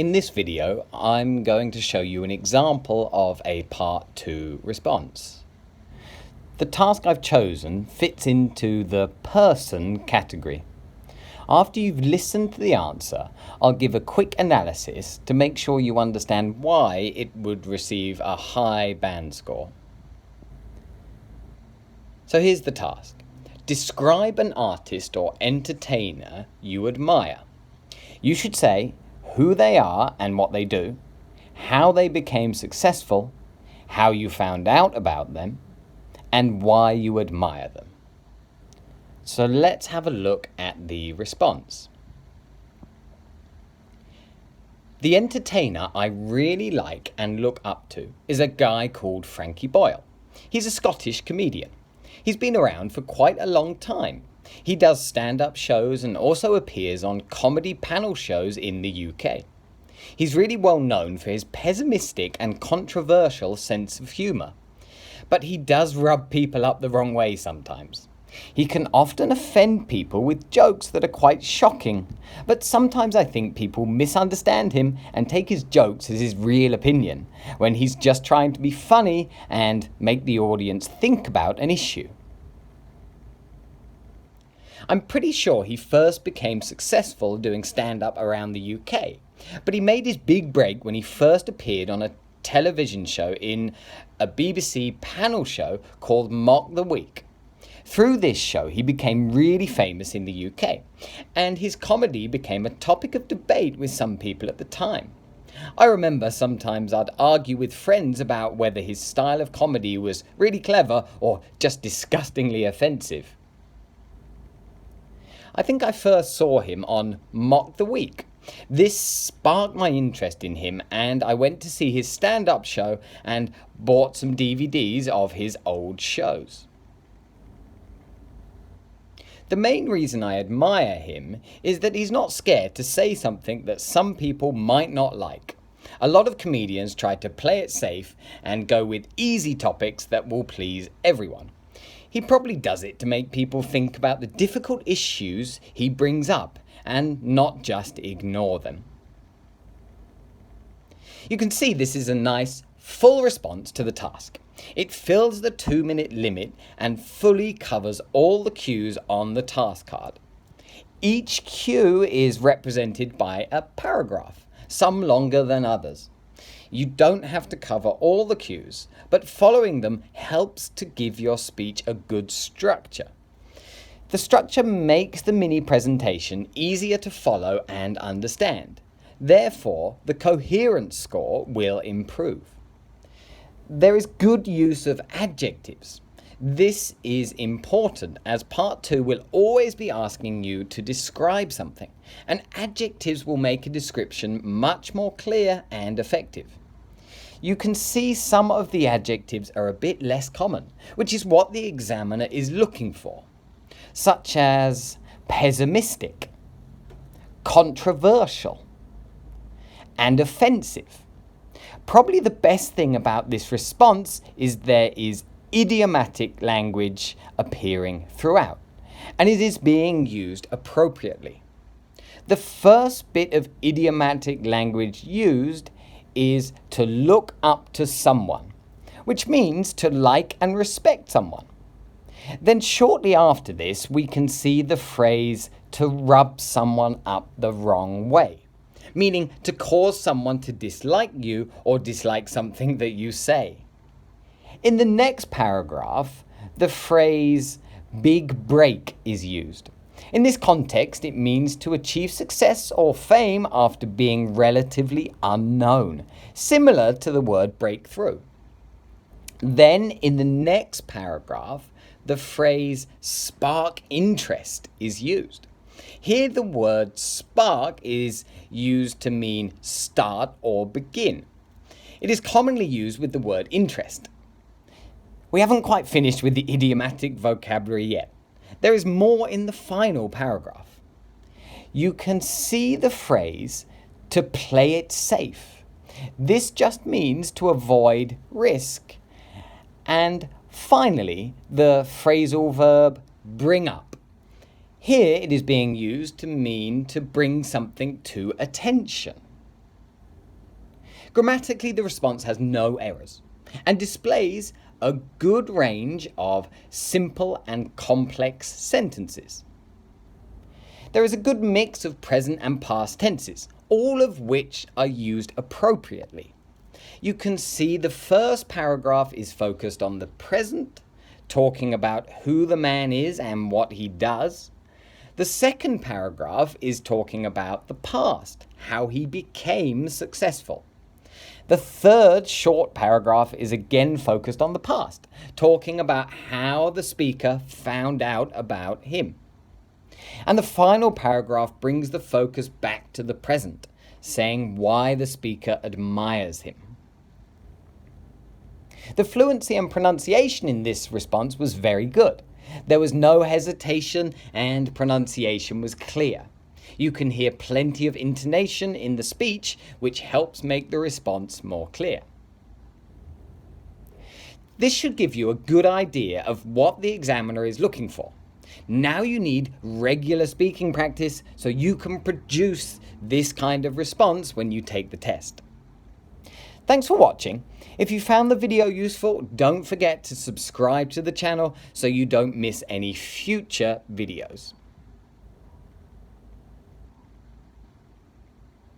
In this video, I'm going to show you an example of a Part 2 response. The task I've chosen fits into the person category. After you've listened to the answer, I'll give a quick analysis to make sure you understand why it would receive a high band score. So here's the task. Describe an artist or entertainer you admire. You should say who they are and what they do, how they became successful, how you found out about them, and why you admire them. So let's have a look at the response. The entertainer I really like and look up to is a guy called Frankie Boyle. He's a Scottish comedian. He's been around for quite a long time. He does stand-up shows and also appears on comedy panel shows in the UK. He's really well known for his pessimistic and controversial sense of humour. But he does rub people up the wrong way sometimes. He can often offend people with jokes that are quite shocking, but sometimes I think people misunderstand him and take his jokes as his real opinion, when he's just trying to be funny and make the audience think about an issue. I'm pretty sure he first became successful doing stand-up around the UK, but he made his big break when he first appeared on a television show in a BBC panel show called Mock the Week. Through this show, he became really famous in the UK, and his comedy became a topic of debate with some people at the time. I remember sometimes I'd argue with friends about whether his style of comedy was really clever or just disgustingly offensive. I think I first saw him on Mock the Week. This sparked my interest in him, and I went to see his stand-up show and bought some DVDs of his old shows. The main reason I admire him is that he's not scared to say something that some people might not like. A lot of comedians try to play it safe and go with easy topics that will please everyone. He probably does it to make people think about the difficult issues he brings up and not just ignore them. You can see this is a nice, full response to the task. It fills the 2-minute limit and fully covers all the cues on the task card. Each cue is represented by a paragraph, some longer than others. You don't have to cover all the cues, but following them helps to give your speech a good structure. The structure makes the mini presentation easier to follow and understand. Therefore, the coherence score will improve. There is good use of adjectives. This is important as Part 2 will always be asking you to describe something, and adjectives will make a description much more clear and effective. You can see some of the adjectives are a bit less common, which is what the examiner is looking for, such as pessimistic, controversial, and offensive. Probably the best thing about this response is there is idiomatic language appearing throughout, and it is being used appropriately. The first bit of idiomatic language used is to look up to someone, which means to like and respect someone. Then shortly after this, we can see the phrase to rub someone up the wrong way, meaning to cause someone to dislike you or dislike something that you say. In the next paragraph, the phrase big break is used. In this context, it means to achieve success or fame after being relatively unknown, similar to the word breakthrough. Then, in the next paragraph, the phrase spark interest is used. Here, the word spark is used to mean start or begin. It is commonly used with the word interest. We haven't quite finished with the idiomatic vocabulary yet. There is more in the final paragraph. You can see the phrase to play it safe. This just means to avoid risk. And finally, the phrasal verb bring up. Here it is being used to mean to bring something to attention. Grammatically, the response has no errors and displays a good range of simple and complex sentences. There is a good mix of present and past tenses, all of which are used appropriately. You can see the first paragraph is focused on the present, talking about who the man is and what he does. The second paragraph is talking about the past, how he became successful. The third short paragraph is again focused on the past, talking about how the speaker found out about him. And the final paragraph brings the focus back to the present, saying why the speaker admires him. The fluency and pronunciation in this response was very good. There was no hesitation and pronunciation was clear. You can hear plenty of intonation in the speech, which helps make the response more clear. This should give you a good idea of what the examiner is looking for. Now you need regular speaking practice so you can produce this kind of response when you take the test. Thanks for watching. If you found the video useful, don't forget to subscribe to the channel so you don't miss any future videos.